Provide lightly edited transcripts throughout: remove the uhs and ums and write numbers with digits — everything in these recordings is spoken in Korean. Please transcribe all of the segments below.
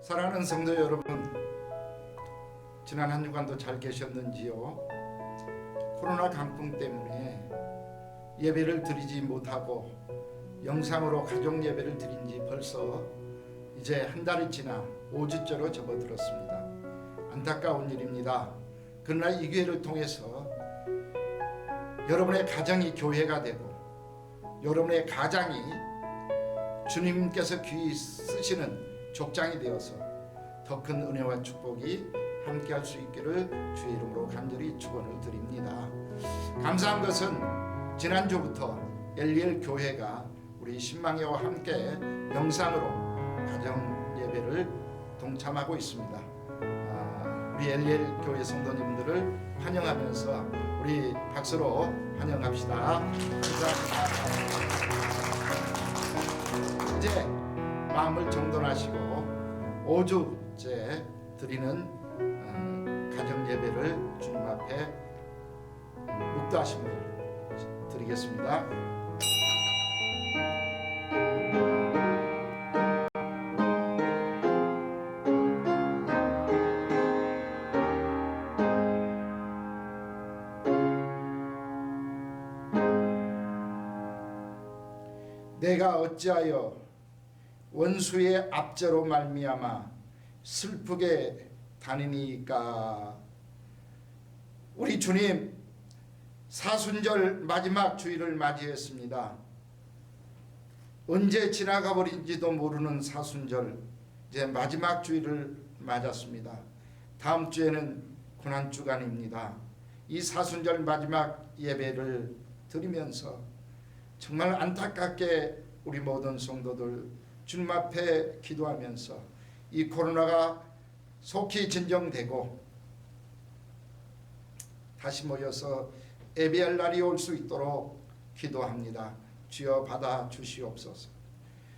사랑하는 성도 여러분, 지난 한 주간도 잘 계셨는지요? 코로나 강풍 때문에 예배를 드리지 못하고 영상으로 가족 예배를 드린 지 벌써 이제 한 달이 지나 5주째로 접어들었습니다. 안타까운 일입니다. 그러나 이 기회를 통해서 여러분의 가정이 교회가 되고 여러분의 가장이 주님께서 귀히 쓰시는 족장이 되어서 더 큰 은혜와 축복이 함께 할 수 있기를 주의 이름으로 간절히 축원을 드립니다. 감사한 것은 지난주부터 엘리엘 교회가 우리 신망회와 함께 영상으로 가정 예배를 동참하고 있습니다. 우리 엘리엘 교회 성도님들을 환영하면서 우리 박수로 환영합시다. 감사합니다. 이제 마음을 정돈하시고 5주째 드리는 가정 예배를 주님 앞에 묵도하심을 드리겠습니다. 내가 어찌하여 원수의 압제로 말미암아 슬프게 다니니까. 우리 주님 사순절 마지막 주일을 맞이했습니다. 언제 지나가 버린지도 모르는 사순절, 이제 마지막 주일을 맞았습니다. 다음 주에는 고난주간입니다. 이 사순절 마지막 예배를 드리면서 정말 안타깝게 우리 모든 성도들 주님 앞에 기도하면서 이 코로나가 속히 진정되고 다시 모여서 예배할 날이 올 수 있도록 기도합니다. 주여 받아 주시옵소서.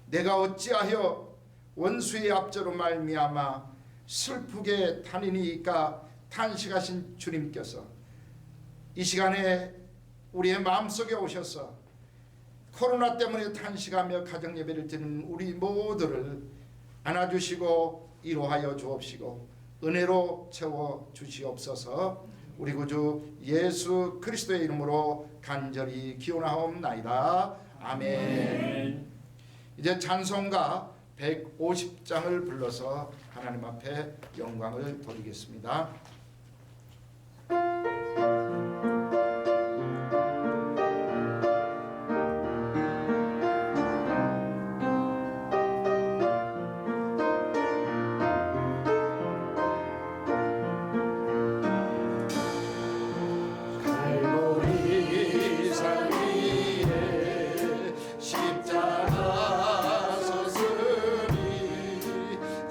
내가 어찌하여 원수의 압제로 말미암아 슬프게 다니니까 탄식하신 주님께서 이 시간에 우리의 마음속에 오셔서 코로나 때문에 탄식하며 가정 예배를 드리는 우리 모두를 안아주시고 위로하여 주옵시고 은혜로 채워 주시옵소서. 우리 구주 예수 그리스도의 이름으로 간절히 기원하옵나이다. 아멘. 이제 찬송가 150장을 불러서 하나님 앞에 영광을 돌리겠습니다.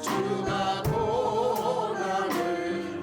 주가 고난을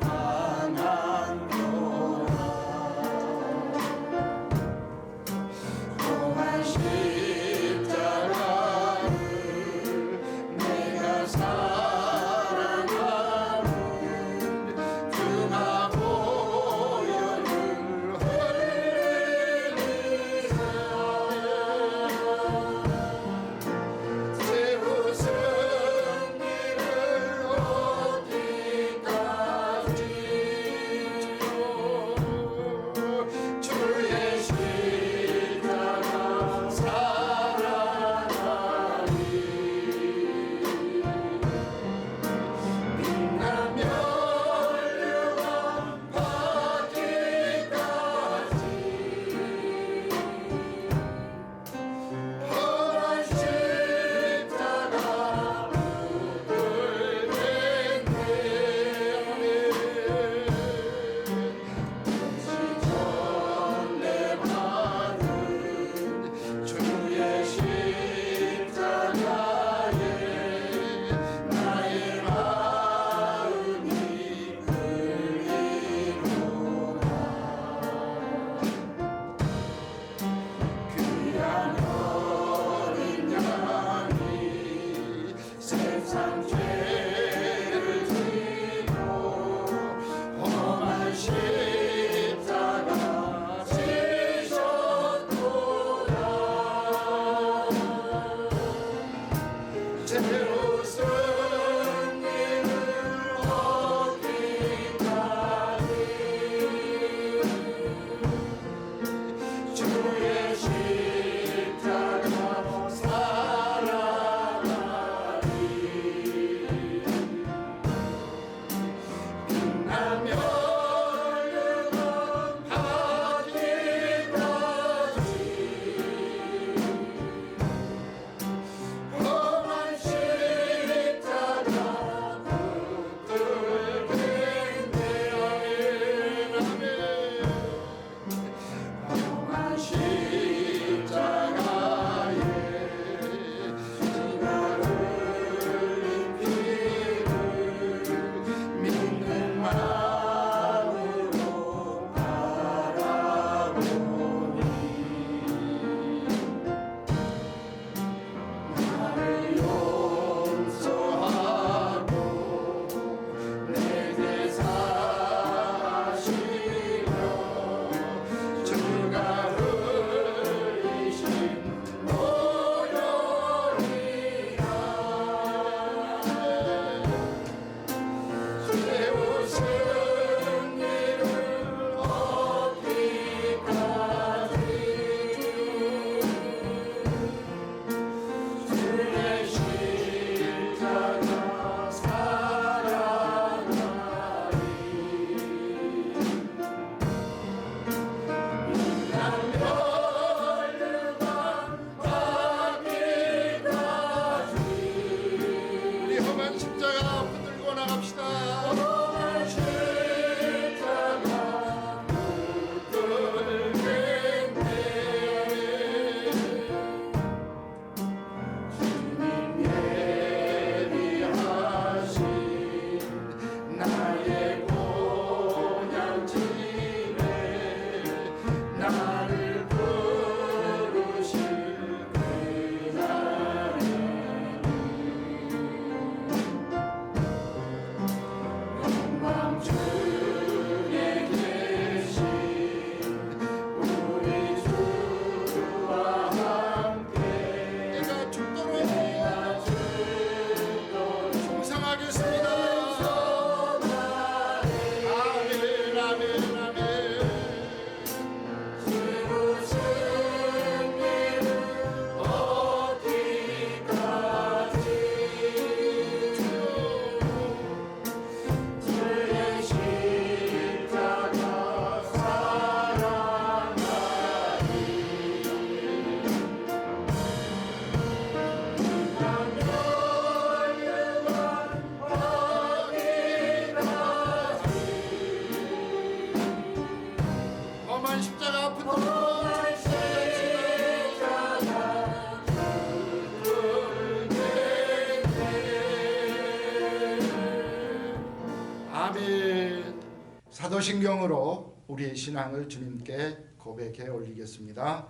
사도신경으로 우리의 신앙을 주님께 고백해 올리겠습니다.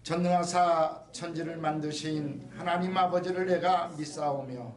전능하사 천지를 만드신 하나님 아버지를 내가 믿사오며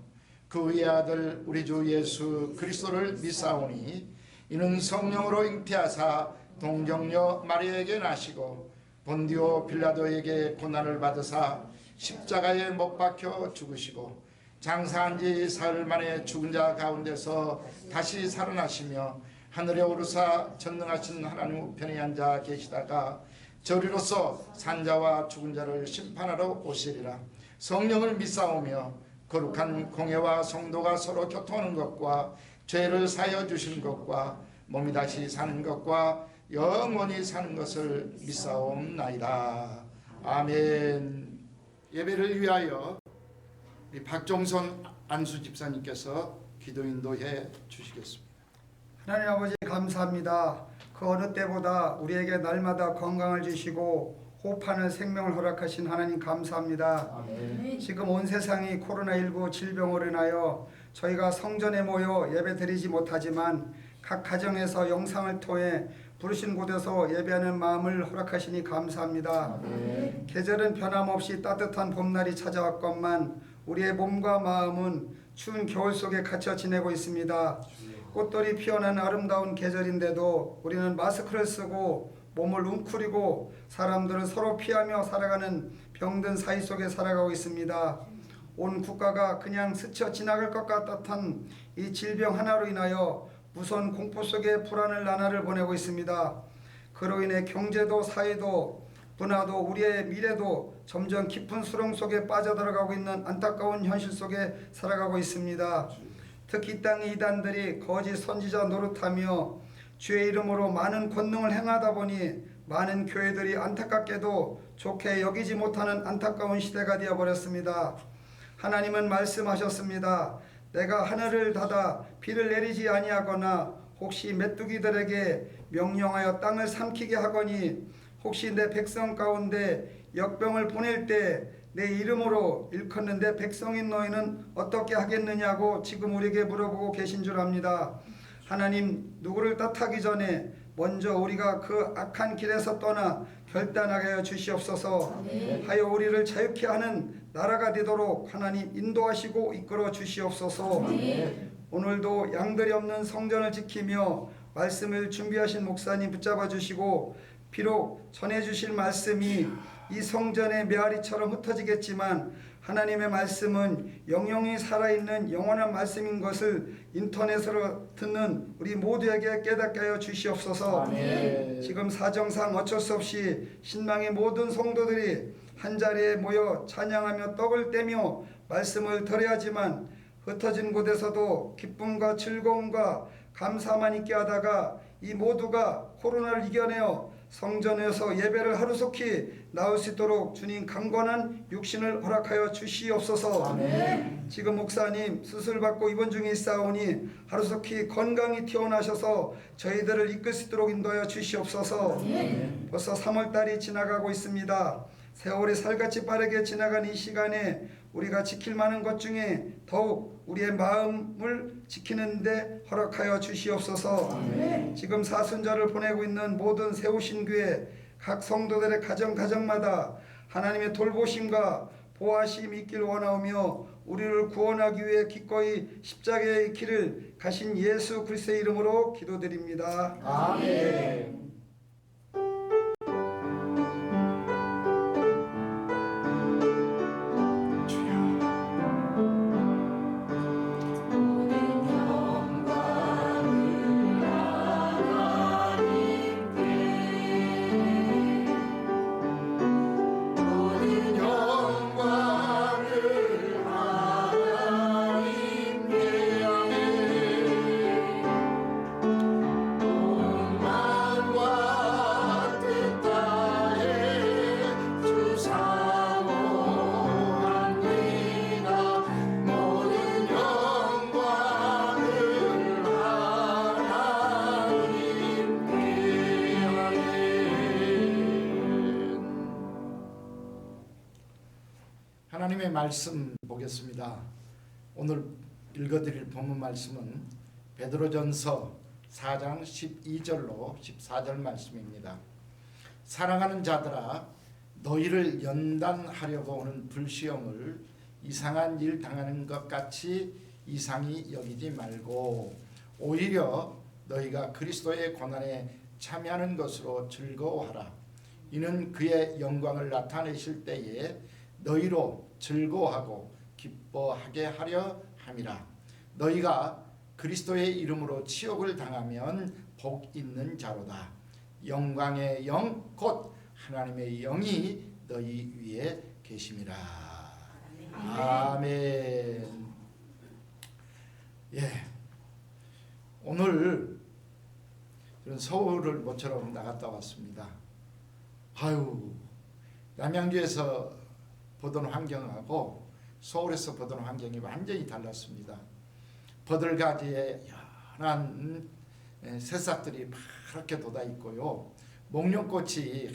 그 의의 아들 우리 주 예수 그리스도를 믿사오니 이는 성령으로 잉태하사 동정녀 마리아에게 나시고 본디오 빌라도에게 고난을 받으사 십자가에 못 박혀 죽으시고 장사한 지 사흘 만에 죽은 자 가운데서 다시 살아나시며 하늘에 오르사 전능하신 하나님 우편에 앉아 계시다가 저리로서 산자와 죽은 자를 심판하러 오시리라. 성령을 믿사오며 거룩한 공회와 성도가 서로 교통하는 것과 죄를 사하여 주시는 것과 몸이 다시 사는 것과 영원히 사는 것을 믿사옵나이다. 아멘. 예배를 위하여 우리 박종선 안수 집사님께서 기도 인도해 주시겠습니다. 하나님 아버지 감사합니다. 그 어느 때보다 우리에게 날마다 건강을 주시고 호흡하는 생명을 허락하신 하나님 감사합니다. 아멘. 지금 온 세상이 코로나19 질병으로 인하여 저희가 성전에 모여 예배드리지 못하지만 각 가정에서 영상을 통해 부르신 곳에서 예배하는 마음을 허락하시니 감사합니다. 아멘. 계절은 변함없이 따뜻한 봄날이 찾아왔건만 우리의 몸과 마음은 추운 겨울 속에 갇혀 지내고 있습니다. 꽃들이 피어나는 아름다운 계절인데도 우리는 마스크를 쓰고 몸을 웅크리고 사람들은 서로 피하며 살아가는 병든 사이 속에 살아가고 있습니다. 온 국가가 그냥 스쳐 지나갈 것 같았던 이 질병 하나로 인하여 무서운 공포 속에 불안을 나날을 보내고 있습니다. 그로 인해 경제도 사회도 문화도 우리의 미래도 점점 깊은 수렁 속에 빠져들어가고 있는 안타까운 현실 속에 살아가고 있습니다. 특히 이 땅의 이단들이 거짓 선지자 노릇하며 주의 이름으로 많은 권능을 행하다 보니 많은 교회들이 안타깝게도 좋게 여기지 못하는 안타까운 시대가 되어버렸습니다. 하나님은 말씀하셨습니다. 내가 하늘을 닫아 비를 내리지 아니하거나 혹시 메뚜기들에게 명령하여 땅을 삼키게 하거니 혹시 내 백성 가운데 역병을 보낼 때 내 이름으로 일컫는데 백성인 너희는 어떻게 하겠느냐고 지금 우리에게 물어보고 계신 줄 압니다. 하나님 누구를 탓하기 전에 먼저 우리가 그 악한 길에서 떠나 결단하게 하여 주시옵소서. 하여 우리를 자유케 하는 나라가 되도록 하나님 인도하시고 이끌어 주시옵소서. 오늘도 양들이 없는 성전을 지키며 말씀을 준비하신 목사님 붙잡아 주시고 비록 전해주실 말씀이 이 성전의 메아리처럼 흩어지겠지만 하나님의 말씀은 영영이 살아있는 영원한 말씀인 것을 인터넷으로 듣는 우리 모두에게 깨닫게 하여 주시옵소서. 아멘. 지금 사정상 어쩔 수 없이 신망의 모든 성도들이 한자리에 모여 찬양하며 떡을 떼며 말씀을 들어야지만 흩어진 곳에서도 기쁨과 즐거움과 감사만 있게 하다가 이 모두가 코로나를 이겨내어 성전에서 예배를 하루속히 나올 수 있도록 주님 강건한 육신을 허락하여 주시옵소서. 아멘. 지금 목사님 수술받고 입원 중에 있사오니 하루속히 건강히 태어나셔서 저희들을 이끌 수 있도록 인도하여 주시옵소서. 벌써 3월달이 지나가고 있습니다. 세월이 살같이 빠르게 지나간 이 시간에 우리가 지킬 만한 것 중에 더욱 우리의 마음을 지키는데 허락하여 주시옵소서. 아멘. 지금 사순절을 보내고 있는 모든 세우신 교회 각 성도들의 가정마다 하나님의 돌보심과 보호하심이 있길 원하오며 우리를 구원하기 위해 기꺼이 십자가의 길을 가신 예수 그리스도의 이름으로 기도드립니다. 아멘. 하나님의 말씀 보겠습니다. 오늘 읽어드릴 본문 말씀은 베드로전서 4장 12절로 14절 말씀입니다. 사랑하는 자들아, 너희를 연단하려고 오는 불시험을 이상한 일 당하는 것 같이 이상히 여기지 말고 오히려 너희가 그리스도의 고난에 참여하는 것으로 즐거워하라. 이는 그의 영광을 나타내실 때에 너희로 즐거워하고 기뻐하게 하려 함이라. 너희가 그리스도의 이름으로 치욕을 당하면 복 있는 자로다. 영광의 영 곧 하나님의 영이 너희 위에 계심이라. 아멘. 예, 오늘 저는 서울을 모처럼 나갔다 왔습니다. 아유, 남양주에서 보던 환경하고 서울에서 보던 환경이 완전히 달랐습니다. 버들가지에 연한 새싹들이 파랗게 돋아 있고요. 목련꽃이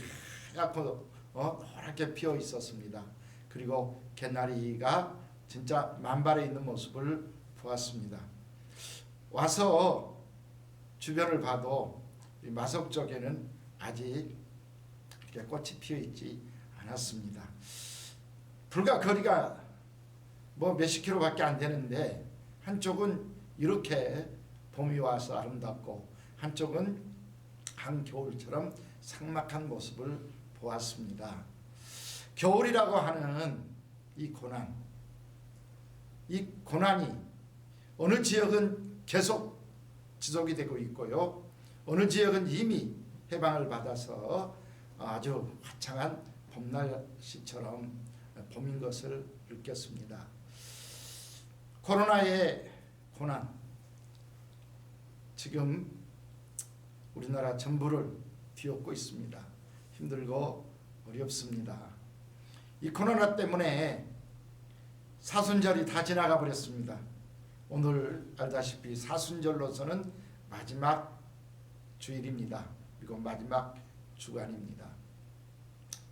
하얗고 노랗게 피어 있었습니다. 그리고 개나리가 진짜 만발해 있는 모습을 보았습니다. 와서 주변을 봐도 이 마석 쪽에는 아직 이렇게 꽃이 피어 있지 않았습니다. 불과 거리가 뭐 몇십 킬로밖에 안 되는데 한쪽은 이렇게 봄이 와서 아름답고 한쪽은 한겨울처럼 삭막한 모습을 보았습니다. 겨울이라고 하는 이 고난이 어느 지역은 계속 지속이 되고 있고요. 어느 지역은 이미 해방을 받아서 아주 화창한 봄날씨처럼 봄인 것을 느꼈습니다. 코로나의 고난, 지금 우리나라 전부를 뒤엎고 있습니다. 힘들고 어렵습니다. 이 코로나 때문에 사순절이 다 지나가 버렸습니다. 오늘 알다시피 사순절로서는 마지막 주일입니다. 그리고 마지막 주간입니다.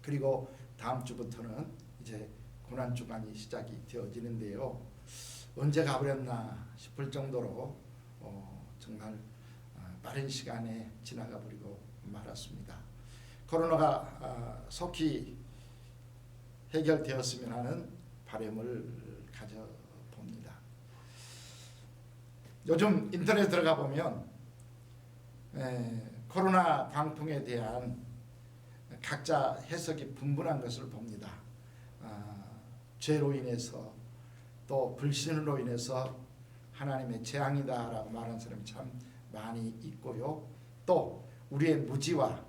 그리고 다음 주부터는 이제 고난 주간이 시작이 되어지는데요. 언제 가버렸나 싶을 정도로 정말 빠른 시간에 지나가 버리고 말았습니다. 코로나가 속히 해결되었으면 하는 바람을 가져봅니다. 요즘 인터넷 들어가 보면 코로나 광풍에 대한 각자 해석이 분분한 것을 봅니다. 죄로 인해서 또 불신으로 인해서 하나님의 재앙이다라고 말하는 사람이 참 많이 있고요. 또 우리의 무지와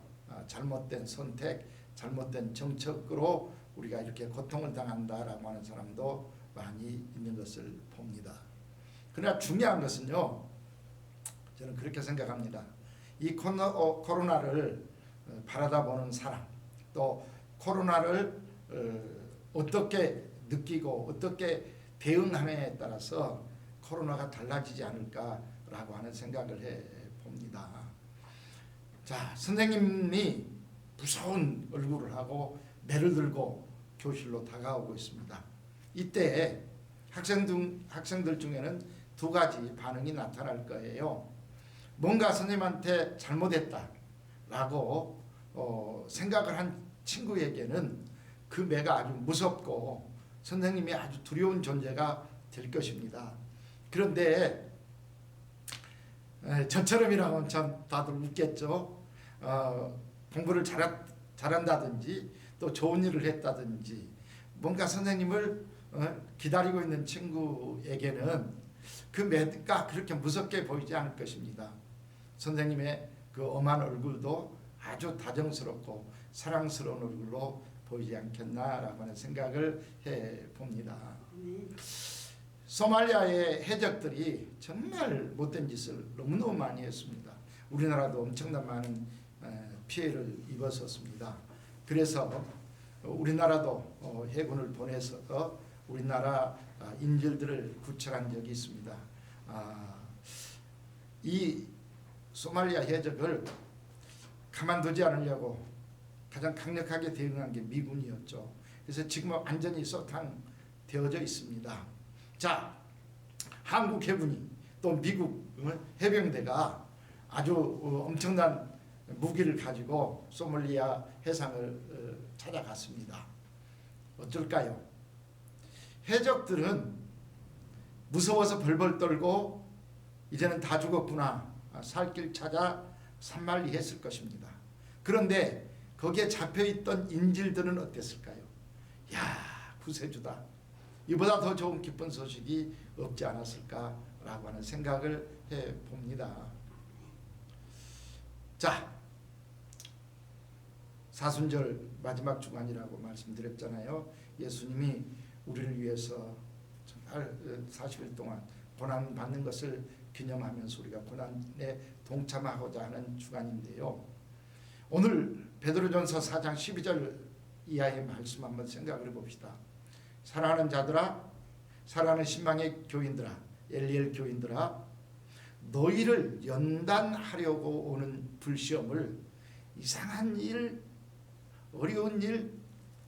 잘못된 선택, 잘못된 정책으로 우리가 이렇게 고통을 당한다라고 하는 사람도 많이 있는 것을 봅니다. 그러나 중요한 것은요, 저는 그렇게 생각합니다. 이 코로나를 바라다 보는 사람, 또 코로나를 어떻게 느끼고 어떻게 대응하느냐에 따라서 코로나가 달라지지 않을까라고 하는 생각을 해 봅니다. 자, 선생님이 무서운 얼굴을 하고 매를 들고 교실로 다가오고 있습니다. 이때 학생들 중에는 두 가지 반응이 나타날 거예요. 뭔가 선생님한테 잘못했다라고 생각을 한 친구에게는 그 매가 아주 무섭고 선생님이 아주 두려운 존재가 될 것입니다. 그런데 저처럼이라면 참 다들 웃겠죠. 공부를 잘한다든지 또 좋은 일을 했다든지 뭔가 선생님을 기다리고 있는 친구에게는 그 매가 그렇게 무섭게 보이지 않을 것입니다. 선생님의 그 엄한 얼굴도 아주 다정스럽고 사랑스러운 얼굴로 보이지 않겠나라고 하는 생각을 해봅니다. 소말리아의 해적들이 정말 못된 짓을 너무너무 많이 했습니다. 우리나라도 엄청난 많은 피해를 입었었습니다. 그래서 우리나라도 해군을 보내서 우리나라 인질들을 구출한 적이 있습니다. 이 소말리아 해적을 가만두지 않으려고 가장 강력하게 대응한 게 미군이었죠. 그래서 지금 완전히 소탕되어져 있습니다. 자, 한국 해군이 또 미국 해병대가 아주 엄청난 무기를 가지고 소말리아 해상을 찾아갔습니다. 어쩔까요? 해적들은 무서워서 벌벌 떨고 이제는 다 죽었구나, 살 길 찾아 산만리 했을 것입니다. 그런데 거기에 잡혀있던 인질들은 어땠을까요? 야, 구세주다, 이보다 더 좋은 기쁜 소식이 없지 않았을까라고 하는 생각을 해봅니다. 자, 사순절 마지막 주간이라고 말씀드렸잖아요. 예수님이 우리를 위해서 정말 40일 동안 고난 받는 것을 기념하면서 우리가 고난에 동참하고자 하는 주간인데요. 오늘 베드로전서 4장 12절 이하의 말씀 한번 생각을 해봅시다. 사랑하는 자들아, 사랑하는 신망의 교인들아, 엘리엘 교인들아, 너희를 연단하려고 오는 불시험을 이상한 일, 어려운 일,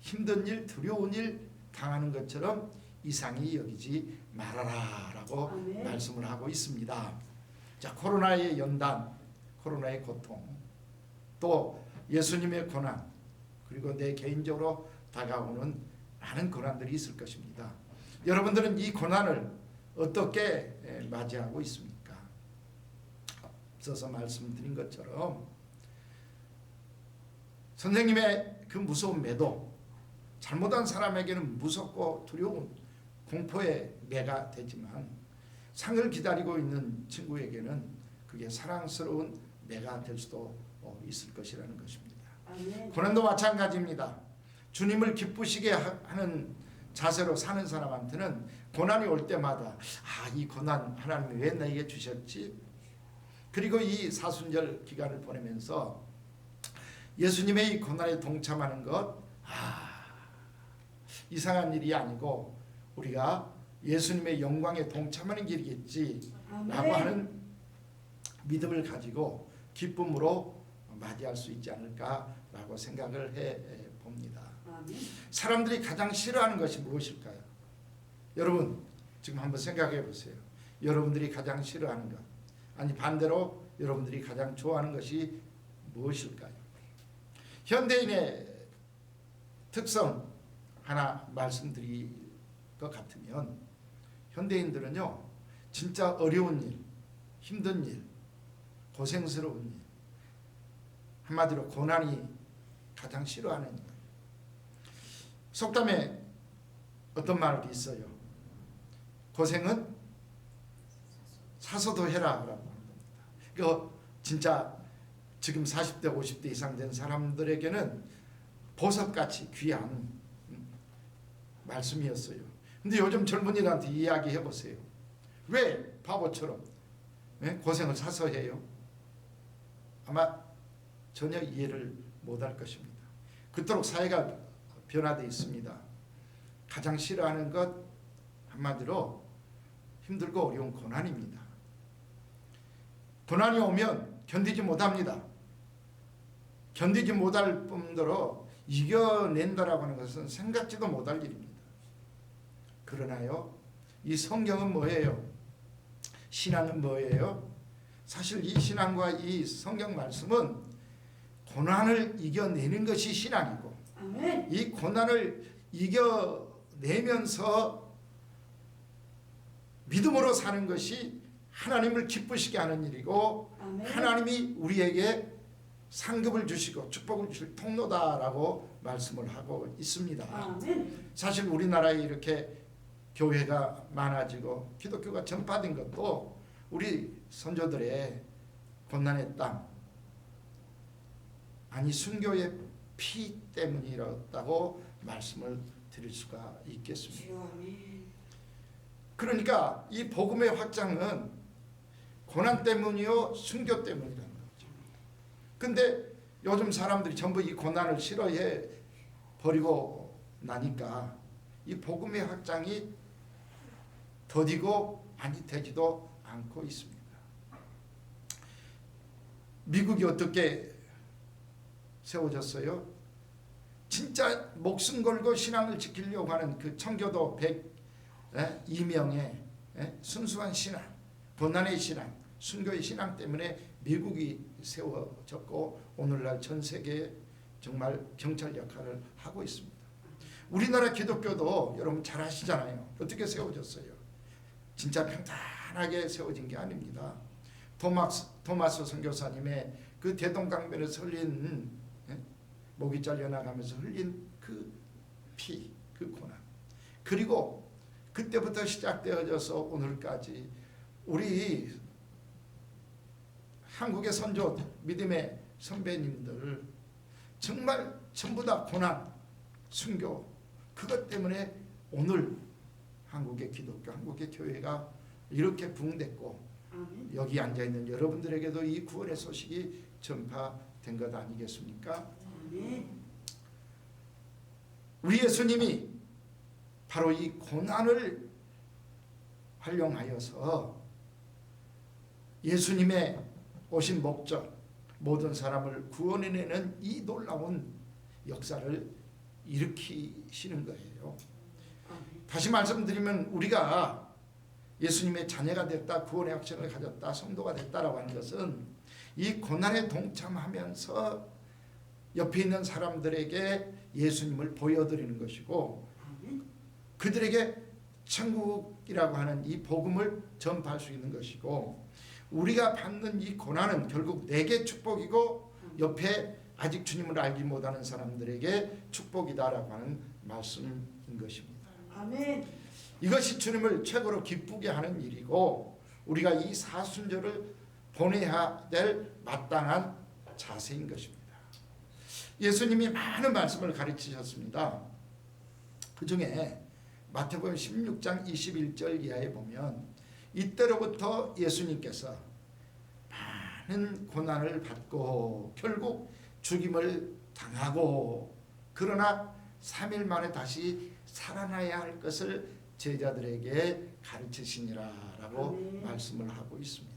힘든 일, 두려운 일 당하는 것처럼 이상히 여기지 말아라 라고 말씀을 하고 있습니다. 자, 코로나의 연단, 코로나의 고통, 또 예수님의 고난, 그리고 내 개인적으로 다가오는 많은 고난들이 있을 것입니다. 여러분들은 이 고난을 어떻게 맞이하고 있습니까? 앞서서 말씀드린 것처럼 선생님의 그 무서운 매도, 잘못한 사람에게는 무섭고 두려운 공포의 매가 되지만 상을 기다리고 있는 친구에게는 그게 사랑스러운 매가 될 수도 있을 것이라는 것입니다. 고난도 마찬가지입니다. 주님을 기쁘시게 하는 자세로 사는 사람한테는 고난이 올 때마다 이 고난 하나님이 왜 나에게 주셨지? 그리고 이 사순절 기간을 보내면서 예수님의 이 고난에 동참하는 것, 이상한 일이 아니고 우리가 예수님의 영광에 동참하는 길이겠지 라고 하는 믿음을 가지고 기쁨으로 맞이할 수 있지 않을까라고 생각을 해봅니다. 사람들이 가장 싫어하는 것이 무엇일까요? 여러분 지금 한번 생각해 보세요. 여러분들이 가장 싫어하는 것, 아니 반대로 여러분들이 가장 좋아하는 것이 무엇일까요? 현대인의 특성 하나 말씀드릴 것 같으면, 현대인들은요 진짜 어려운 일, 힘든 일, 고생스러운 일, 한마디로 고난이 가장 싫어하는 일. 속담에 어떤 말이 있어요. 고생은 사서도 해라 라고 합니다. 그 진짜 지금 40대 50대 이상 된 사람들에게는 보석같이 귀한 말씀이었어요. 근데 요즘 젊은이들한테 이야기해 보세요. 왜 바보처럼 고생을 사서 해요? 아마 전혀 이해를 못할 것입니다. 그토록 사회가 변화되어 있습니다. 가장 싫어하는 것 한마디로 힘들고 어려운 고난입니다. 고난이 오면 견디지 못합니다. 견디지 못할 뿐더러 이겨낸다라고 하는 것은 생각지도 못할 일입니다. 그러나요, 이 성경은 뭐예요? 신앙은 뭐예요? 사실 이 신앙과 이 성경 말씀은 고난을 이겨내는 것이 신앙이고, 아멘. 이 고난을 이겨내면서 믿음으로 사는 것이 하나님을 기쁘시게 하는 일이고, 아멘. 하나님이 우리에게 상급을 주시고 축복을 주실 통로다라고 말씀을 하고 있습니다. 아멘. 사실 우리나라에 이렇게 교회가 많아지고 기독교가 전파된 것도 우리 선조들의 고난의 땀, 아니 순교의 피 때문이었다고 말씀을 드릴 수가 있겠습니다. 주여, 아멘. 그러니까 이 복음의 확장은 고난 때문이요 순교 때문이라는 거죠. 근데 요즘 사람들이 전부 이 고난을 싫어해 버리고 나니까 이 복음의 확장이 더디고 많이 되지도 않고 있습니다. 미국이 어떻게 세워졌어요? 진짜 목숨 걸고 신앙을 지키려고 하는 그 청교도 102명의 순수한 신앙, 고난의 신앙, 순교의 신앙 때문에 미국이 세워졌고 오늘날 전 세계에 정말 경찰 역할을 하고 있습니다. 우리나라 기독교도 여러분 잘 아시잖아요. 어떻게 세워졌어요? 진짜 평탄하게 세워진 게 아닙니다. 토마스 선교사님의 그 대동강변에서 흘린, 목이 잘려나가면서 흘린 그 피, 그 고난, 그리고 그때부터 시작되어져서 오늘까지 우리 한국의 선조 믿음의 선배님들 정말 전부 다 고난, 순교, 그것 때문에 오늘 한국의 기독교, 한국의 교회가 이렇게 부흥됐고, 아멘. 여기 앉아있는 여러분들에게도 이 구원의 소식이 전파된 것 아니겠습니까? 아멘. 우리 예수님이 바로 이 고난을 활용하여서 예수님의 오신 목적, 모든 사람을 구원해내는 이 놀라운 역사를 일으키시는 거예요. 아멘. 다시 말씀드리면 우리가 예수님의 자녀가 됐다, 구원의 확신을 가졌다, 성도가 됐다라고 하는 것은 이 고난에 동참하면서 옆에 있는 사람들에게 예수님을 보여드리는 것이고, 아멘. 그들에게 천국이라고 하는 이 복음을 전파할 수 있는 것이고, 우리가 받는 이 고난은 결국 내게 축복이고 옆에 아직 주님을 알지 못하는 사람들에게 축복이다라고 하는 말씀인 것입니다. 아멘. 이것이 주님을 최고로 기쁘게 하는 일이고, 우리가 이 사순절을 보내야 될 마땅한 자세인 것입니다. 예수님이 많은 말씀을 가르치셨습니다. 그 중에 마태복음 16장 21절 이하에 보면 이때로부터 예수님께서 많은 고난을 받고 결국 죽임을 당하고, 그러나 3일 만에 다시 살아나야 할 것을 제자들에게 가르치시니라라고 아멘. 말씀을 하고 있습니다.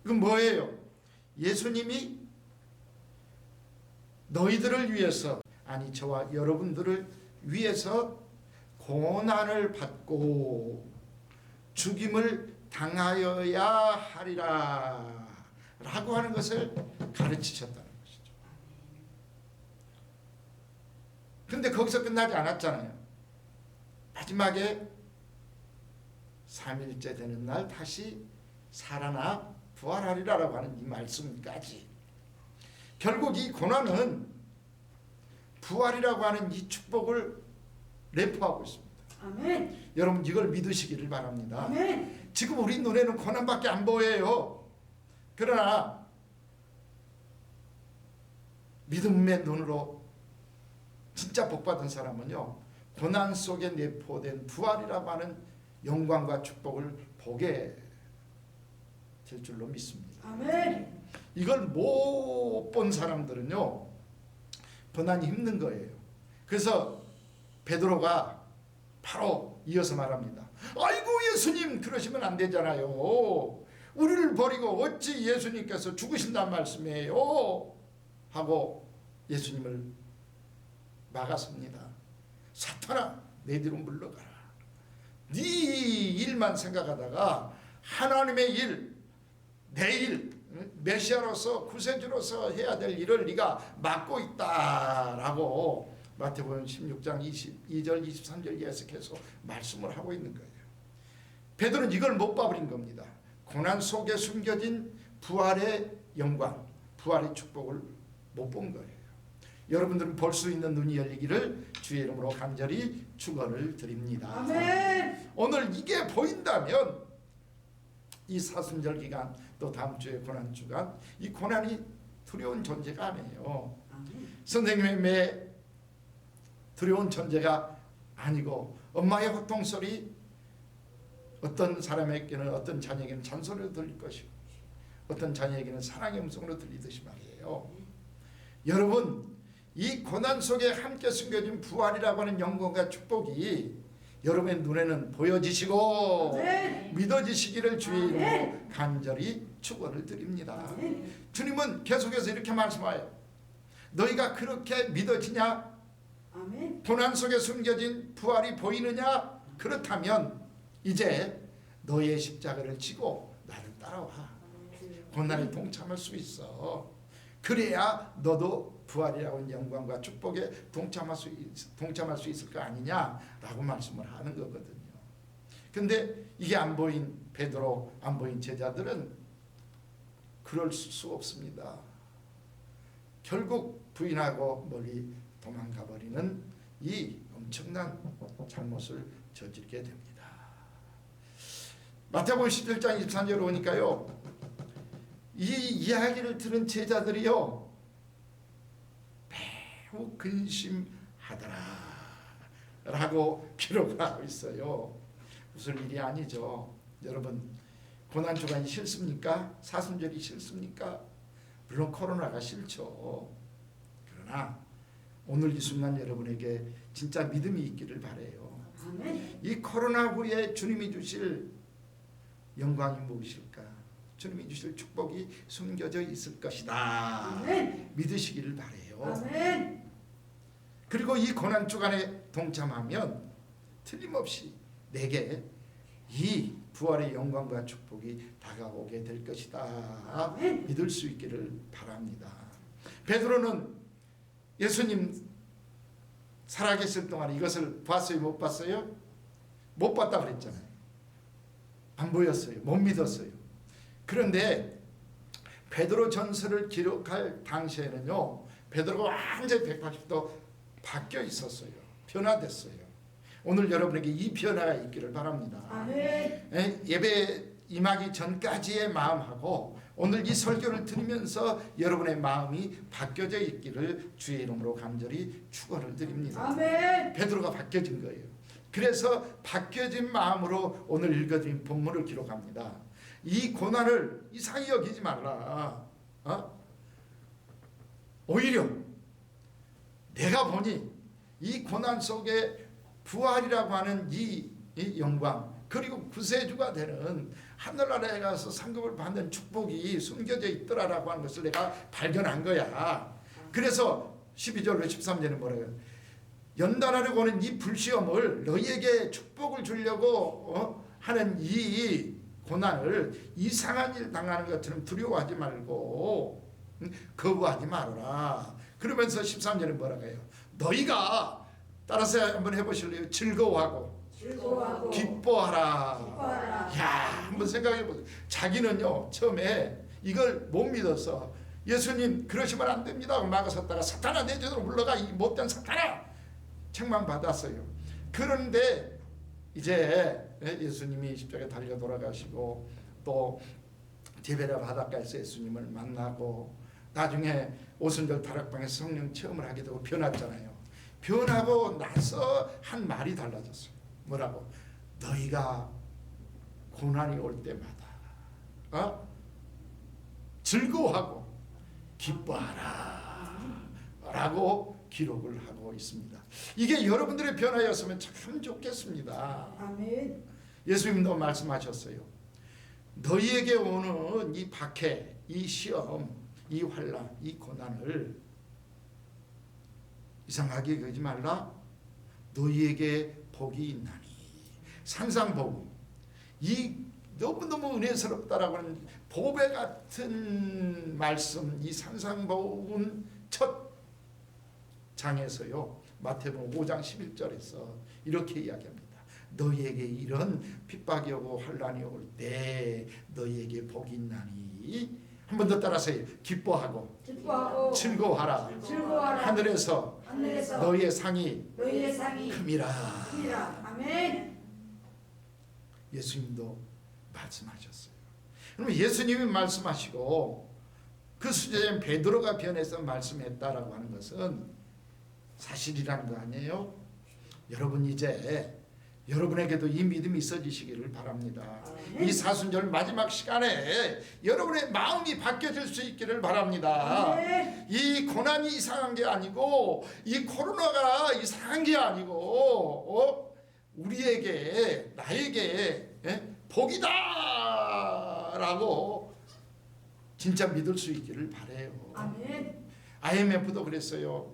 이건 뭐예요? 예수님이 너희들을 위해서, 아니 저와 여러분들을 위해서 고난을 받고 죽임을 당하여야 하리라 라고 하는 것을 가르치셨다는 것이죠. 근데 거기서 끝나지 않았잖아요. 마지막에 3일째 되는 날 다시 살아나 부활하리라라고 하는 이 말씀까지, 결국 이 고난은 부활이라고 하는 이 축복을 내포하고 있습니다. 아멘. 여러분 이걸 믿으시기를 바랍니다. 아멘. 지금 우리 눈에는 고난밖에 안 보여요. 그러나 믿음의 눈으로 진짜 복받은 사람은요, 고난 속에 내포된 부활이라고 하는 영광과 축복을 보게 될 줄로 믿습니다. 아멘. 이걸 못 본 사람들은요, 고난이 힘든 거예요. 그래서 베드로가 바로 이어서 말합니다. 아이고 예수님, 그러시면 안 되잖아요. 우리를 버리고 어찌 예수님께서 죽으신단 말씀이에요? 하고 예수님을 막았습니다. 사탄아, 내 뒤로 물러가라. 네 일만 생각하다가 하나님의 일, 내 일, 메시아로서 구세주로서 해야 될 일을 네가 맡고 있다라고 마태복음 16장 22절 23절 계속해서 말씀을 하고 있는 거예요. 베드로는 이걸 못 봐버린 겁니다. 고난 속에 숨겨진 부활의 영광, 부활의 축복을 못 본 거예요. 여러분들은 볼 수 있는 눈이 열리기를 주의 이름으로 간절히 축원을 드립니다. 아멘. 오늘 이게 보인다면 이 사순절 기간, 또 다음 주에 고난 주간, 이 고난이 두려운 존재가 아니에요. 아멘. 선생님의 매 두려운 존재가 아니고, 엄마의 호통 소리 어떤 사람에게는, 어떤 자녀에게는 잔소리로 들릴 것이고, 어떤 자녀에게는 사랑의 음성으로 들리듯이 말이에요. 여러분, 이 고난 속에 함께 숨겨진 부활이라고 하는 영광과 축복이 여러분의 눈에는 보여지시고 아멘. 믿어지시기를 주의 이름으로 아멘. 간절히 축원을 드립니다. 아멘. 주님은 계속해서 이렇게 말씀하여요. 너희가 그렇게 믿어지냐? 아멘. 고난 속에 숨겨진 부활이 보이느냐? 그렇다면 이제 너의 십자가를 지고 나를 따라와. 고난에 동참할 수 있어. 그래야 너도 부활이라고 하는 영광과 축복에 동참할 수 있을 거 아니냐라고 말씀을 하는 거거든요. 근데 이게 안 보인 베드로, 안 보인 제자들은 그럴 수 없습니다. 결국 부인하고 멀리 도망가 버리는 이 엄청난 잘못을 저지르게 됩니다. 마태복음 11장 23절 오니까요, 이 이야기를 들은 제자들이요 매우 근심하더라 라고 기록을 하고 있어요. 무슨 일이 아니죠. 여러분, 고난주간이 싫습니까? 사순절이 싫습니까? 물론 코로나가 싫죠. 그러나 오늘 이 순간 여러분에게 진짜 믿음이 있기를 바라요. 아멘. 이 코로나 후에 주님이 주실 영광이 무엇일까? 주님이 주실 축복이 숨겨져 있을 것이다. 아멘. 믿으시기를 바라요. 아멘. 그리고 이 고난 주간에 동참하면 틀림없이 내게 이 부활의 영광과 축복이 다가오게 될 것이다. 아멘. 믿을 수 있기를 바랍니다. 베드로는 예수님 살아계실 동안 이것을 봤어요? 못 봤어요? 못 봤다 그랬잖아요. 안 보였어요. 못 믿었어요. 그런데 베드로 전서를 기록할 당시에는요, 베드로가 완전히 180도 바뀌어 있었어요. 변화됐어요. 오늘 여러분에게 이 변화가 있기를 바랍니다. 아멘. 예배 임하기 전까지의 마음하고 오늘 이 설교를 들으면서 여러분의 마음이 바뀌어져 있기를 주의 이름으로 간절히 축원을 드립니다. 아멘. 베드로가 바뀌어진 거예요. 그래서 바뀌어진 마음으로 오늘 읽어드린 본문을 기록합니다. 이 고난을 이상히 여기지 말라. 오히려 내가 보니 이 고난 속에 부활이라고 하는 이 영광, 그리고 구세주가 되는 하늘나라에 가서 상급을 받는 축복이 숨겨져 있더라라고 하는 것을 내가 발견한 거야. 그래서 12절로 13절에 뭐라고요? 연단하려고 하는 이 불시험을 너희에게 축복을 주려고 하는 이 고난을 이상한 일 당하는 것처럼 두려워하지 말고 거부하지 말아라. 그러면서 13절에 뭐라고 해요? 너희가 따라서 한번 해보실래요? 즐거워하고 기뻐하라. 기뻐하라. 야, 한번 생각해 보세요. 자기는요 처음에 이걸 못 믿어서 예수님 그러시면 안 됩니다 하고 막아섰다가 사탄아 내 뒤로 물러가 이 못된 사탄아 책망받았어요. 그런데 이제 예수님이 십자가에 달려 돌아가시고 또 디베랴 바닷가에서 예수님을 만나고 나중에 오순절 다락방에서 성령 체험을 하게 되고 변했잖아요. 변하고 나서 한 말이 달라졌어요. 뭐라고? 너희가 고난이 올 때마다 즐거워하고 기뻐하라 라고 기록을 하고 있습니다. 이게 여러분들의 변화였으면 참 좋겠습니다. 아멘. 예수님도 말씀하셨어요. 너희에게 오는 이 박해, 이 시험, 이 환난, 이 고난을 이상하게 여기지 말라. 너희에게 복이 있나니. 산상복음. 이 너무너무 은혜스럽다라고 하는 보배 같은 말씀, 이 산상복음 첫 장에서요. 마태복음 5장 11절에서 이렇게 이야기합니다. 너희에게 이런 핍박이 오고 환난이 올 때 너희에게 복이 있나니. 한 번 더 따라서요. 기뻐하고 기뻐하고 즐거워하라. 즐거워하라. 하늘에서 너희의 상이 너희의 상이 큼이라. 크니라. 아멘. 예수님도 말씀하셨어요. 그러면 예수님이 말씀하시고 그 수제자인 베드로가 변해서 말씀했다라고 하는 것은 사실이라는 거 아니에요? 여러분 이제 여러분에게도 이 믿음이 있어지시기를 바랍니다. 이 사순절 마지막 시간에 여러분의 마음이 바뀌어질 수 있기를 바랍니다. 이 고난이 이상한 게 아니고 이 코로나가 이상한 게 아니고 우리에게 나에게 복이다라고 진짜 믿을 수 있기를 바래요. 아멘. IMF도 그랬어요.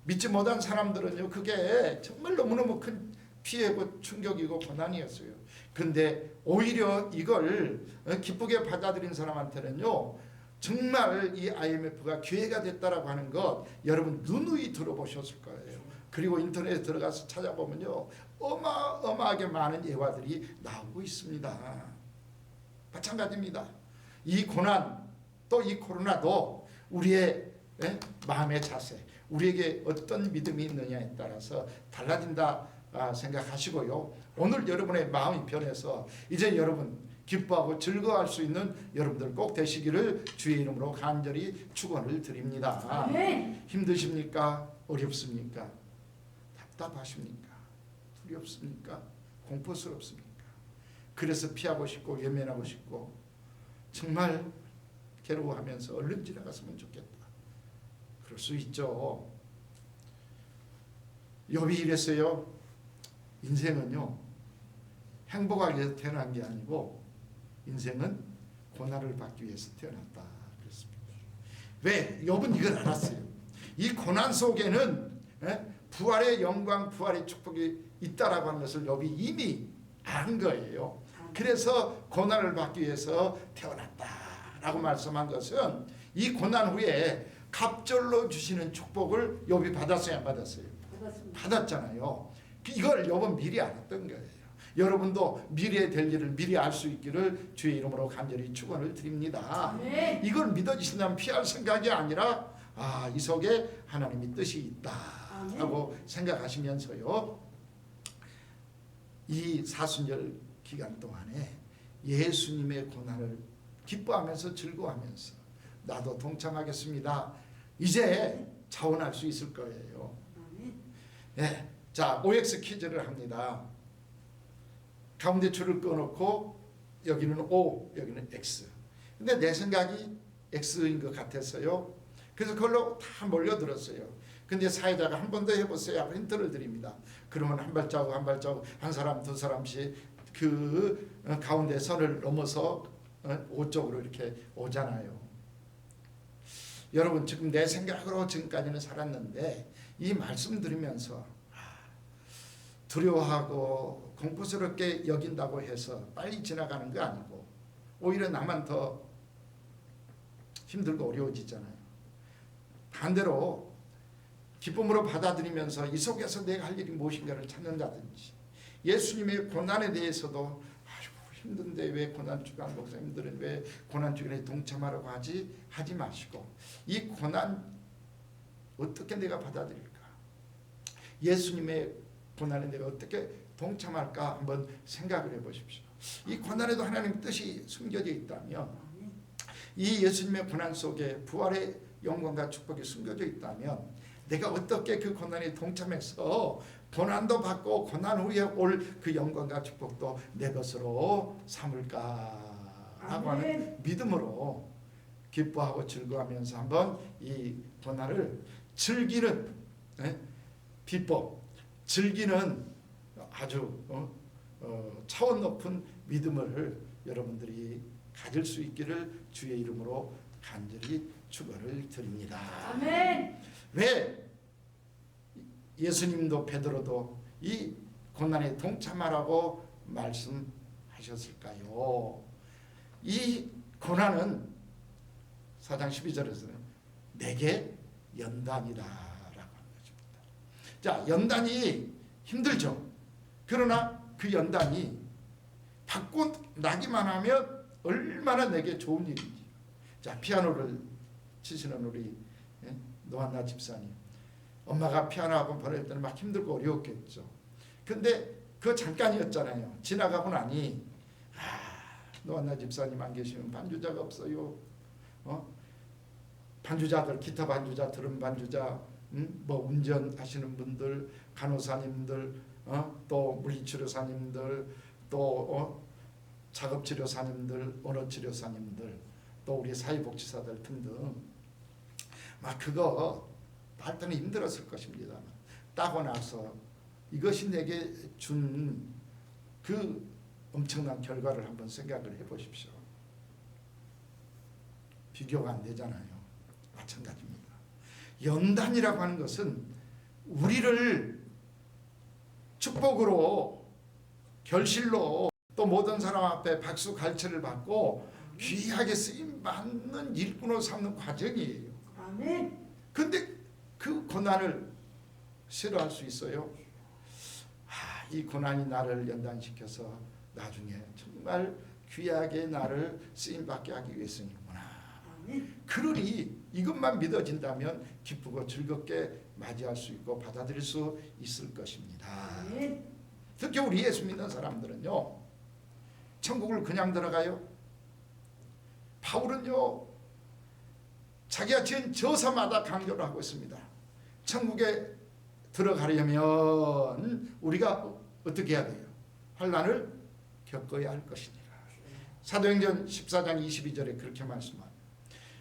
믿지 못한 사람들은요 그게 정말 너무너무 큰 피해고 충격이고 고난이었어요. 근데 오히려 이걸 기쁘게 받아들인 사람한테는요 정말 이 IMF가 기회가 됐다라고 하는 것 여러분 누누이 들어보셨을 거예요. 그리고 인터넷에 들어가서 찾아보면요 어마어마하게 많은 예화들이 나오고 있습니다. 마찬가지입니다. 이 고난 또 이 코로나도 우리의 마음의 자세, 우리에게 어떤 믿음이 있느냐에 따라서 달라진다 생각하시고요. 오늘 여러분의 마음이 변해서 이제 여러분 기뻐하고 즐거워할 수 있는 여러분들 꼭 되시기를 주의 이름으로 간절히 축원을 드립니다. 아멘. 힘드십니까? 어렵습니까? 답답하십니까? 두렵습니까? 공포스럽습니까? 그래서 피하고 싶고 외면하고 싶고 정말 괴로워하면서 얼른 지나갔으면 좋겠다. 그럴 수 있죠. 욥이 이랬어요. 인생은요 행복하기 위해서 태어난 게 아니고 인생은 고난을 받기 위해서 태어났다 그랬습니다. 왜? 욥은 이걸 알았어요. 이 고난 속에는 부활의 영광, 부활의 축복이 있다라고 하는 것을 욥이 이미 안 거예요. 그래서 고난을 받기 위해서 태어났다라고 말씀한 것은 이 고난 후에 갑절로 주시는 축복을 욥이 받았어요, 안 받았어요? 받았잖아요. 이걸 욥은 미리 알았던 거예요. 여러분도 미래에 될 일을 미리 알 수 있기를 주의 이름으로 간절히 축원을 드립니다. 아멘. 이걸 믿어지신다면 피할 생각이 아니라 이 속에 하나님의 뜻이 있다 하고 생각하시면서요. 이 사순절 기간 동안에 예수님의 고난을 기뻐하면서 즐거워하면서 나도 동참하겠습니다. 이제 자원할 수 있을 거예요. 네. 자, OX 퀴즈를 합니다. 가운데 줄을 꺼놓고 여기는 O, 여기는 X. 근데 내 생각이 X인 것 같았어요. 그래서 그걸로 다 몰려들었어요. 근데 사회자가 한 번 더 해보세요 하고 힌트를 드립니다. 그러면 한 발자국 한 발자국 한 사람 두 사람씩 그 가운데 선을 넘어서 O 쪽으로 이렇게 오잖아요. 여러분 지금 내 생각으로 지금까지는 살았는데 이 말씀 들으면서 두려워하고 공포스럽게 여긴다고 해서 빨리 지나가는 거 아니고 오히려 나만 더 힘들고 어려워지잖아요. 반대로 기쁨으로 받아들이면서 이 속에서 내가 할 일이 무엇인가를 찾는다든지 예수님의 고난에 대해서도 아이고 힘든데 왜 고난주간 목사님들은 왜 고난주간에 동참하라고 하지 마시고 이 고난 어떻게 내가 받아들일까? 예수님의 고난에 내가 어떻게 동참할까 한번 생각을 해보십시오. 이 고난에도 하나님의 뜻이 숨겨져 있다면, 이 예수님의 고난 속에 부활의 영광과 축복이 숨겨져 있다면 내가 어떻게 그 고난에 동참해서 고난도 받고 고난 후에 올 그 영광과 축복도 내 것으로 삼을까라고 하는 믿음으로 기뻐하고 즐거워하면서 한번 이 고난을 즐기는 비법, 즐기는 아주 차원 높은 믿음을 여러분들이 가질 수 있기를 주의 이름으로 간절히 축원을 드립니다. 아멘. 왜 예수님도 베드로도 이 고난에 동참하라고 말씀하셨을까요? 이 고난은 4장 12절에서는 내게 연단이다라고 하는 것입니다. 자, 연단이 힘들죠. 그러나 그 연단이 받고 나기만 하면 얼마나 내게 좋은 일인지. 자, 피아노를 치시는 우리 노한나 집사님, 엄마가 피아노 학원 보낼 때는 막 힘들고 어려웠겠죠. 근데 그 잠깐이었잖아요. 지나가고 나니 노한나 집사님 안 계시면 반주자가 없어요. 반주자들, 기타 반주자, 드럼 반주자, 뭐 운전하시는 분들, 간호사님들, 또 물리치료사님들, 또 작업치료사님들, 언어치료사님들, 또 우리 사회복지사들 등등 막 그거 할 때는 힘들었을 것입니다. 따고 나서 이것이 내게 준 그 엄청난 결과를 한번 생각을 해보십시오. 비교가 안 되잖아요. 마찬가지입니다. 연단이라고 하는 것은 우리를 축복으로, 결실로, 또 모든 사람 앞에 박수 갈채를 받고 귀하게 쓰임 받는 일꾼으로 삼는 과정이에요. 아멘. 근데 그 고난을 싫어할 수 있어요? 이 고난이 나를 연단시켜서 나중에 정말 귀하게 나를 쓰임받게 하기 위해서이구나. 그러니 이것만 믿어진다면 기쁘고 즐겁게 맞이할 수 있고 받아들일 수 있을 것입니다. 아멘. 특히 우리 예수 믿는 사람들은요, 천국을 그냥 들어가요? 바울은요, 자기가 지은 저서마다 강조를 하고 있습니다. 천국에 들어가려면 우리가 어떻게 해야 돼요? 환난을 겪어야 할 것이니라. 사도행전 14장 22절에 그렇게 말씀합니다.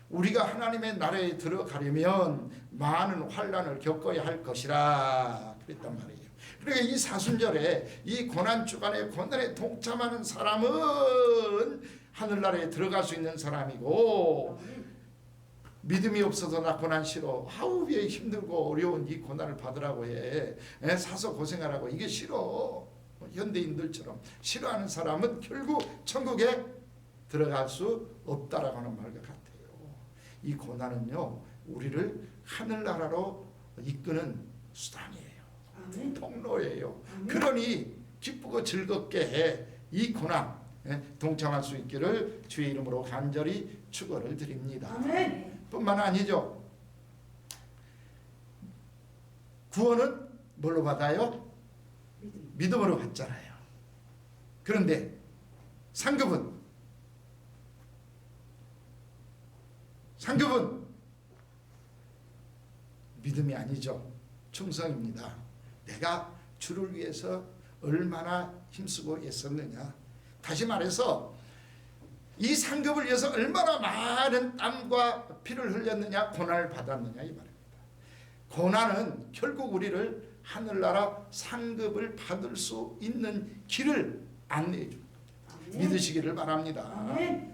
우리가 하나님의 나라에 들어가려면 많은 환난을 겪어야 할 것이라 그랬단 말이에요. 그러니까 이 사순절에 이 고난 주간에 고난에 동참하는 사람은 하늘나라에 들어갈 수 있는 사람이고, 믿음이 없어서 나 고난 싫어, 아우 왜 힘들고 어려운 이 고난을 받으라고 해, 사서 고생하라고, 이게 싫어, 현대인들처럼 싫어하는 사람은 결국 천국에 들어갈 수 없다라고 하는 말과 같아요. 이 고난은요, 우리를 하늘나라로 이끄는 수단이에요. 아멘. 통로예요. 아멘. 그러니 기쁘고 즐겁게 이 고난 동참할 수 있기를 주의 이름으로 간절히 축원을 드립니다. 아멘. 뿐만 아니죠. 구원은 뭘로 받아요? 믿음으로 받잖아요. 그런데 상급은 믿음이 아니죠. 충성입니다. 내가 주를 위해서 얼마나 힘쓰고 애썼느냐. 다시 말해서 이 상급을 위해서 얼마나 많은 땀과 피를 흘렸느냐, 고난을 받았느냐 이 말입니다. 고난은 결국 우리를 하늘나라 상급을 받을 수 있는 길을 안내해 줍니다. 믿으시기를 바랍니다. 아멘.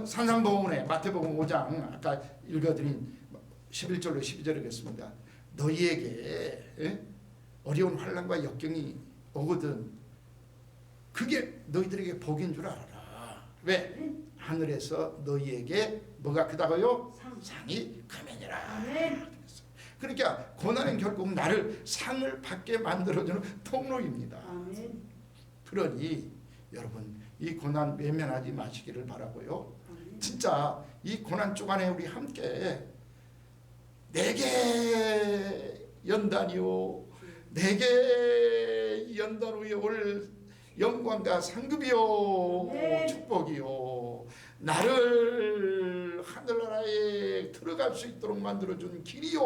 산상보훈의 마태복음 5장 아까 읽어드린 11절로 12절이겠습니다. 너희에게 어려운 환난과 역경이 오거든 그게 너희들에게 복인 줄 알아라. 왜? 하늘에서 너희에게 뭐가 크다고요? 상이 크면이라. 아멘. 그러니까 고난은 결국 나를 상을 받게 만들어주는 통로입니다. 아멘. 그러니 여러분 이 고난 외면하지 마시기를 바라고요. 진짜 이 고난 주간에 우리 함께 내게 연단이요 내게 연단 후에 올 영광과 상급이요 네. 축복이요 나를 하늘나라에 들어갈 수 있도록 만들어준 길이요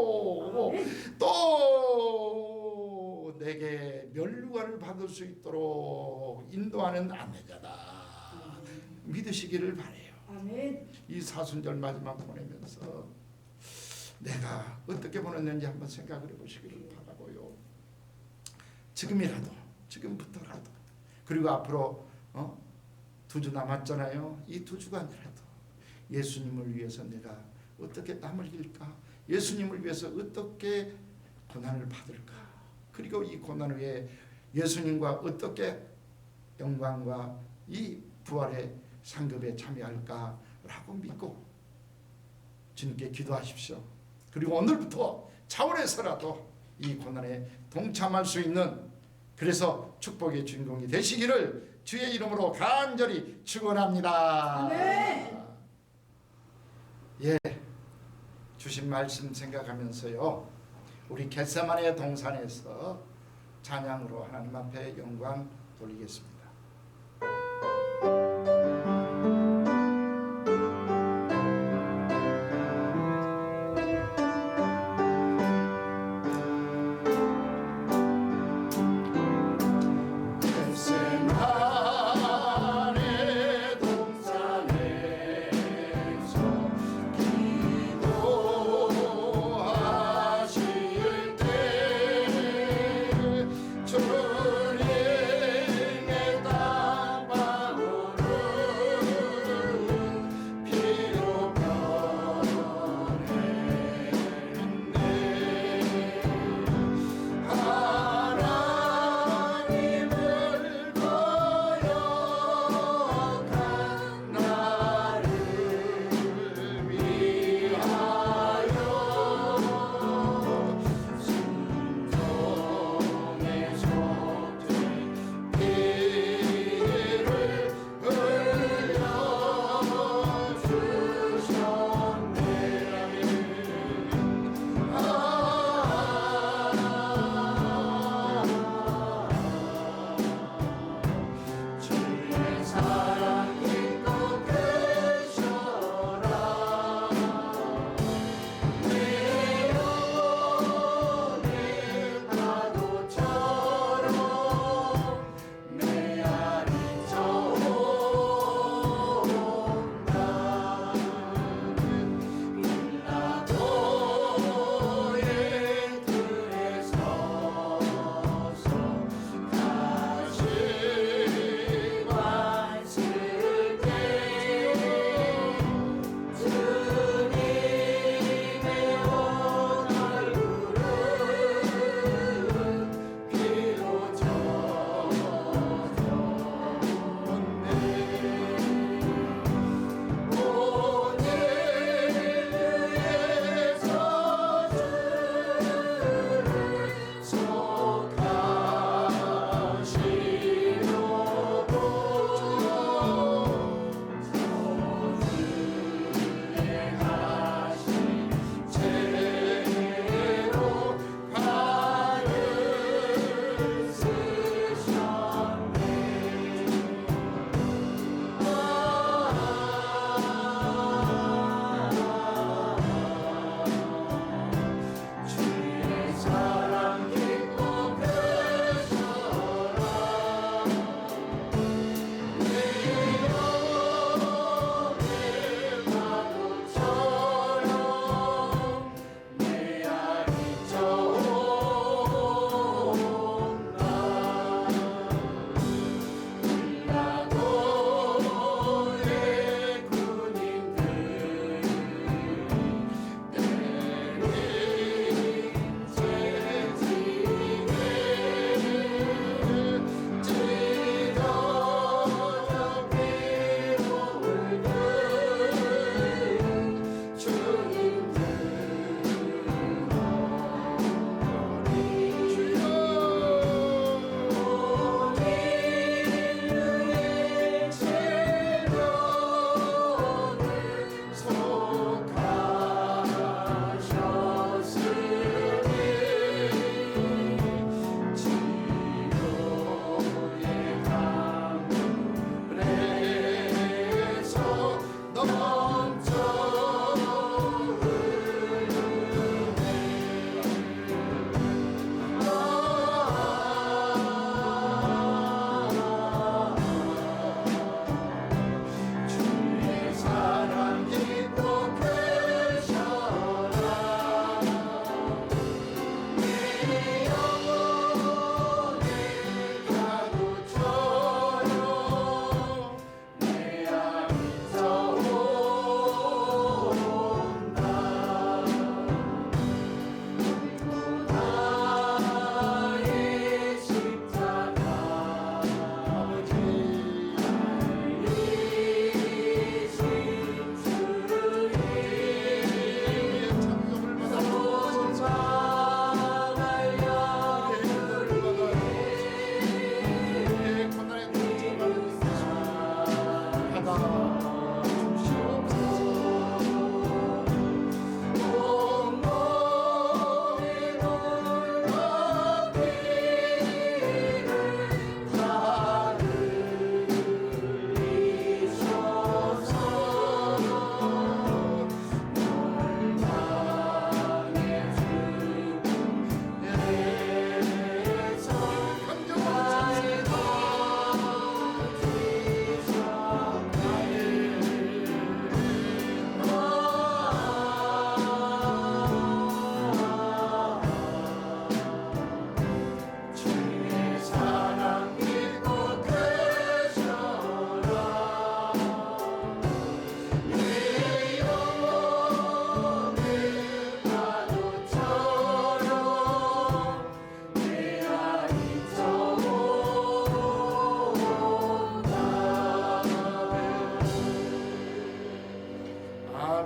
또 내게 면류관을 받을 수 있도록 인도하는 안내자다 믿으시기를 바라요. 아멘. 이 사순절 마지막 보내면서 내가 어떻게 보냈는지 한번 생각을 해보시기를 바라고요. 지금부터라도 그리고 앞으로 2주 남았잖아요. 이 2주간이라도 예수님을 위해서 내가 어떻게 땀을 흘릴까? 예수님을 위해서 어떻게 고난을 받을까? 그리고 이 고난 후에 예수님과 어떻게 영광과 이 부활의 상급에 참여할까라고 믿고 주님께 기도하십시오. 그리고 오늘부터 차원에서라도 이 고난에 동참할 수 있는 그래서 축복의 주인공이 되시기를 주의 이름으로 간절히 축원합니다. 아멘. 예, 주신 말씀 생각하면서요. 우리 겟세마네 동산에서 찬양으로 하나님 앞에 영광 돌리겠습니다. 주님의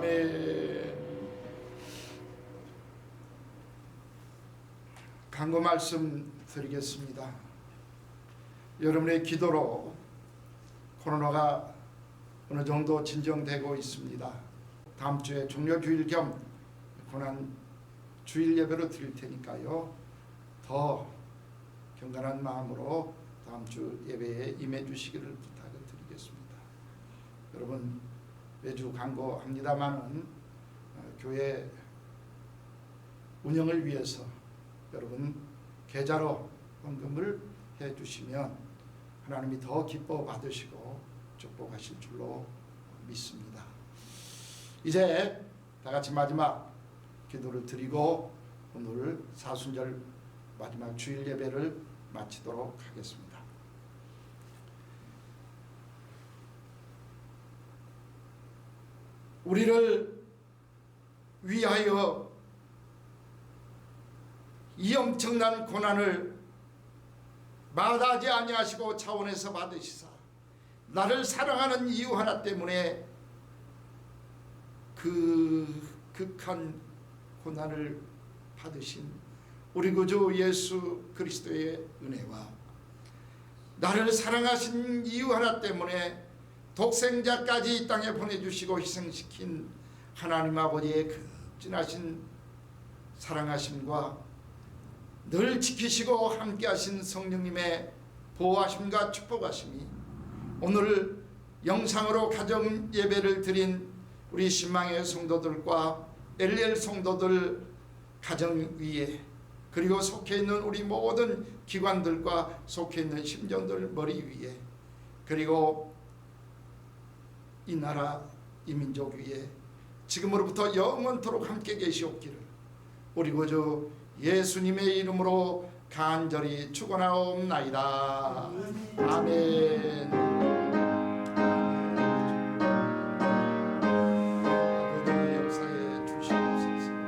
아멘. 간구 말씀 드리겠습니다. 여러분의 기도로 코로나가 어느 정도 진정되고 있습니다. 다음 주에 종료주일 겸 고난 주일 예배로 드릴 테니까요. 더 경건한 마음으로 다음 주 예배에 임해 주시기를 부탁을 드리겠습니다. 여러분 매주 간구합니다마는 교회 운영을 위해서 여러분 계좌로 헌금을 해 주시면 하나님이 더 기뻐 받으시고 축복하실 줄로 믿습니다. 이제 다 같이 마지막 기도를 드리고 오늘 사순절 마지막 주일 예배를 마치도록 하겠습니다. 우리를 위하여 이 엄청난 고난을 마다하지 아니하시고 차원에서 받으시사 나를 사랑하는 이유 하나 때문에 그 극한 고난을 받으신 우리 구주 예수 그리스도의 은혜와 나를 사랑하신 이유 하나 때문에 독생자까지 이 땅에 보내주시고 희생시킨 하나님 아버지의 극진하신 사랑하심과 늘 지키시고 함께하신 성령님의 보호하심과 축복하심이 오늘 영상으로 가정 예배를 드린 우리 신망의 성도들과 엘리엘 성도들 가정 위에 그리고 속해 있는 우리 모든 기관들과 속해 있는 심정들 머리 위에 그리고 이 나라 이 민족 위에 지금으로부터 영원토록 함께 계시옵기를 우리 구주 예수님의 이름으로 간절히 축원하옵나이다. 아멘. 아버지 역사에 주시옵소서.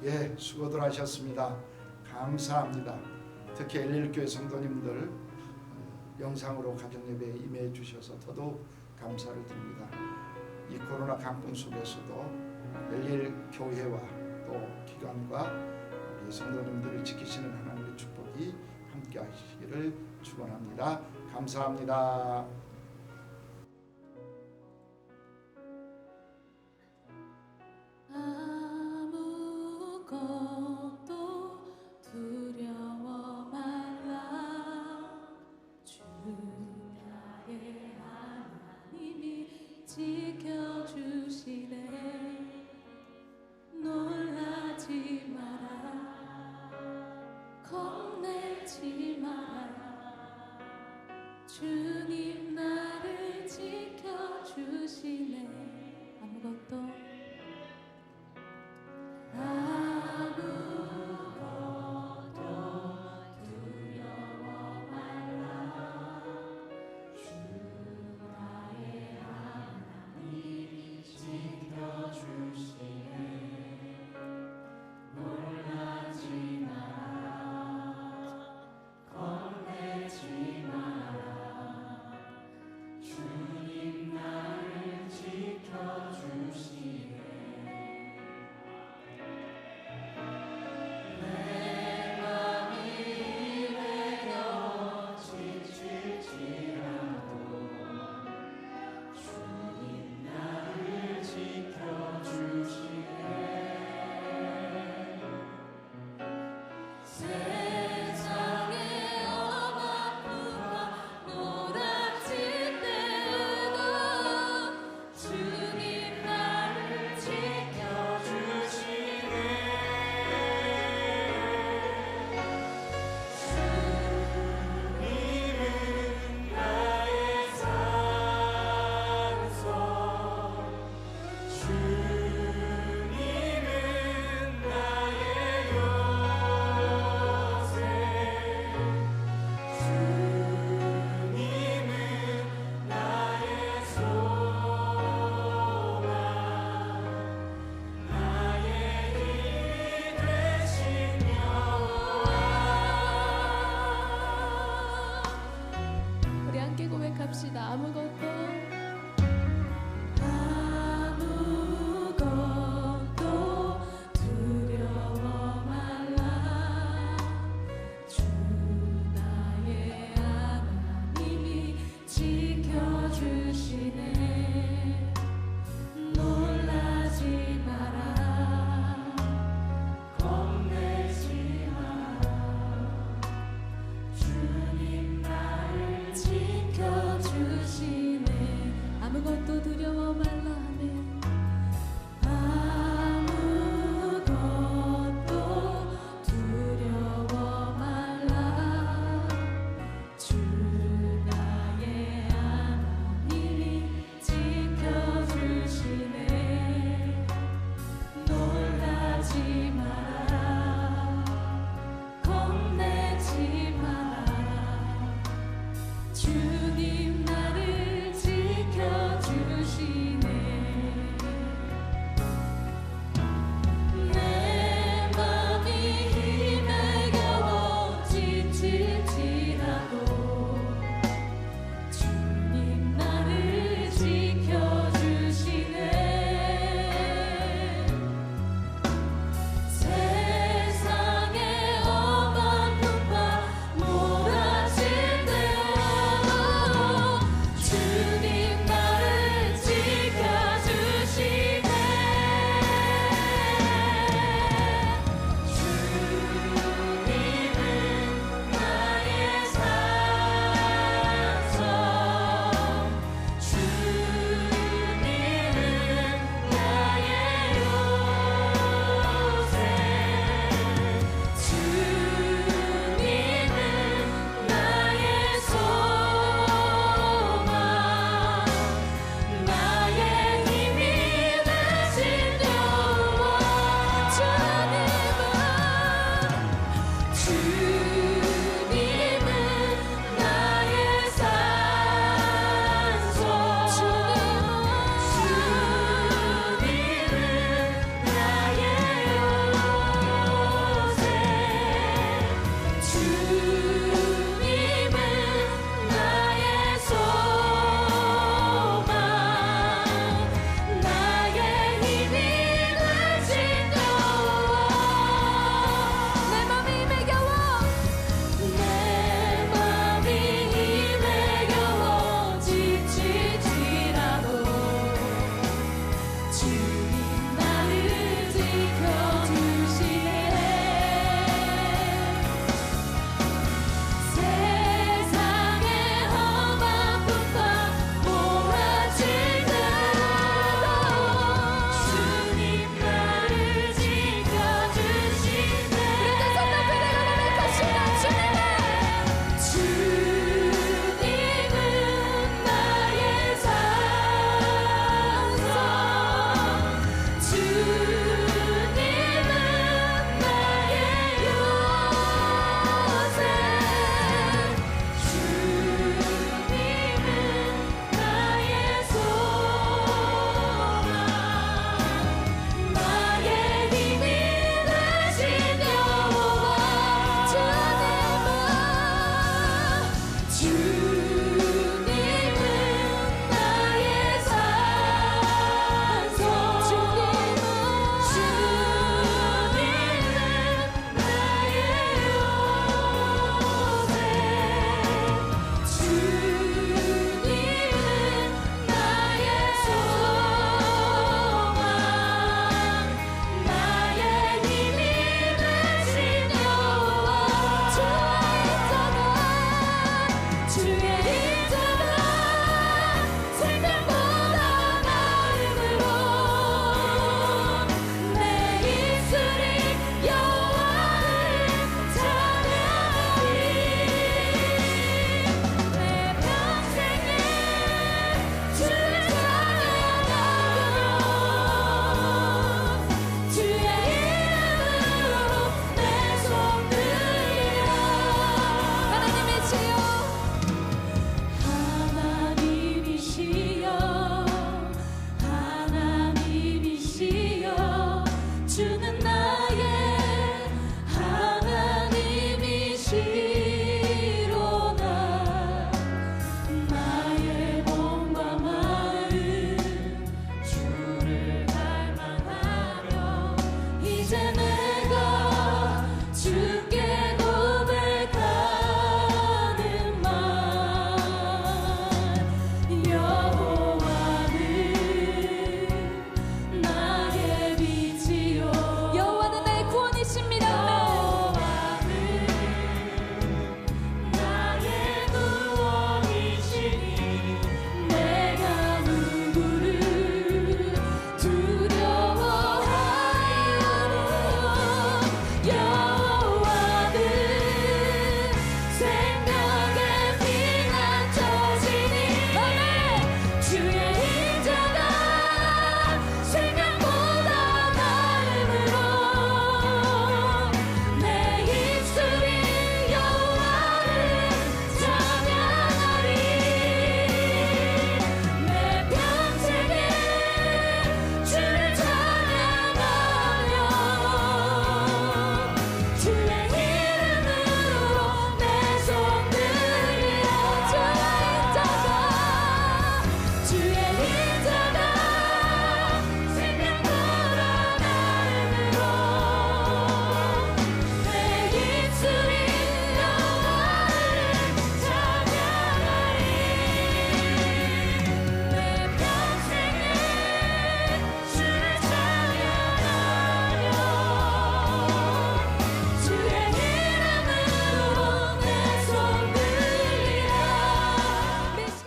예, 수고들 하셨습니다. 감사합니다. 특히 엘리엘교회 성도님들 영상으로 가정예배에 임해 주셔서 더더욱 감사를 드립니다. 이 코로나 강풍 속에서도 엘리엘교회와 또 기관과 우리 성도님들을 지키시는 하나님의 축복이 함께 하시기를 축원합니다. 감사합니다.